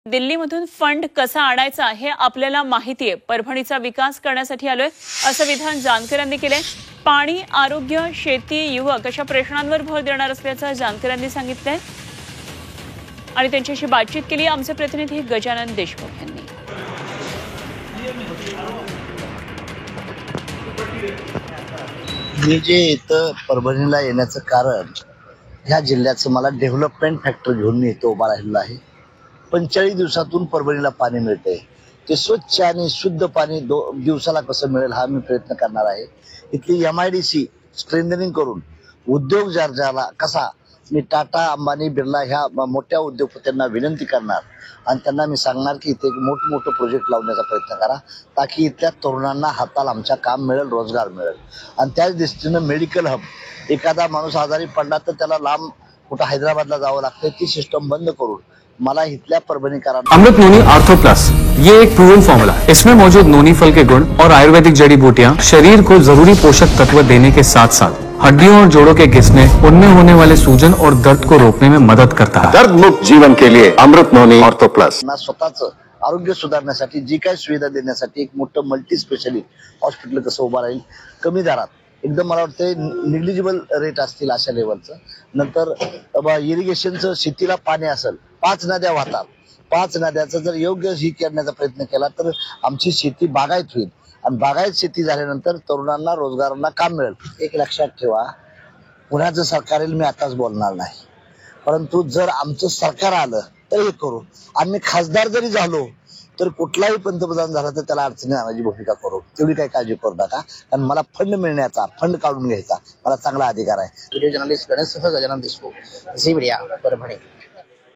दिल्लीमधून fund कसा आणायचा हे आपल्याला माहिती आहे. परभणीचा विकास करण्यासाठी आलोय असं विधान जानकरांनी केलंय. पाणी, आरोग्य, शेती, युवक अशा प्रश्नांवर भर देणार असल्याचं जानकरांनी सांगितलंय आणि त्यांच्याशी बातचीत केली आमचे प्रतिनिधी गजानन देशमुख यांनी. मी जे इथं परभणीला येण्याचं कारण, ह्या जिल्ह्याचं मला डेव्हलपमेंट फॅक्टर घेऊन मी इथं उभा राहिलेलो आहे. 45 दिवसातून परभणीला पाणी मिळते. ते स्वच्छ आणि शुद्ध पाणी दिवसाला कसं मिळेल हा मी प्रयत्न करणार आहे. इथली MIDC स्ट्रेंथनिंग करून उद्योग ज्याला कसा मी टाटा, अंबानी, बिर्ला ह्या मोठ्या उद्योगपत्यांना विनंती करणार आणि त्यांना मी सांगणार की इथे एक मोठं प्रोजेक्ट लावण्याचा प्रयत्न करा, ताकी इथल्या तरुणांना हाताला आमच्या काम मिळेल, रोजगार मिळेल. आणि त्याच दृष्टीनं मेडिकल हब, एखादा माणूस आजारी पडला तर त्याला लांब कुठं हैदराबादला जावं लागतं, ती सिस्टम बंद करून मला इथल्या परभणीकरांना अमृत नोनी आर्थो प्लस, ये एक प्रूवन फॉर्मूला. इसमें मौजूद नोनी फल के गुण और आयुर्वेदिक जड़ी बूटियां शरीर को जरूरी पोषक तत्व देने के साथ साथ हड्डियों और जोड़ों के घिसने, उनमें होने वाले सूजन और दर्द को रोकने में मदद करता है. दर्द मुक्त जीवन के लिए अमृत नोनी आर्थो प्लस. स्वतःच आरोग्य सुधारण्यासाठी जी काही सुविधा देण्यासाठी एक मोठं मल्टी स्पेशालिस्ट हॉस्पिटल कसं उभं राहील, कमी दरात, एकदम मला वाटतं निग्लिजिबल रेट असतील अशा लेवलचं. नंतर इरिगेशनचं, शेतीला पाणी असेल, 5 नद्या वाहतात, 5 नद्याचं जर योग्य ही करण्याचा प्रयत्न केला तर आमची शेती बागायत होईल आणि बागायत शेती झाल्यानंतर तरुणांना, रोजगारांना काम मिळेल. एक लक्षात ठेवा, पुण्याचं सरकार येईल मी आताच बोलणार नाही, परंतु जर आमचं सरकार आलं तर हे करू. आम्ही खासदार जरी झालो तर कुठलाही पंतप्रधान झाला तर त्याला अडचणी आणायची भूमिका करू. तेवढी काही काळजी करू नका, कारण मला फंड मिळण्याचा, फंड काढून घ्यायचा मला चांगला अधिकार आहे. Video journalist Ganesh Gajanan Deshmukh, Zee Media, Parbhani.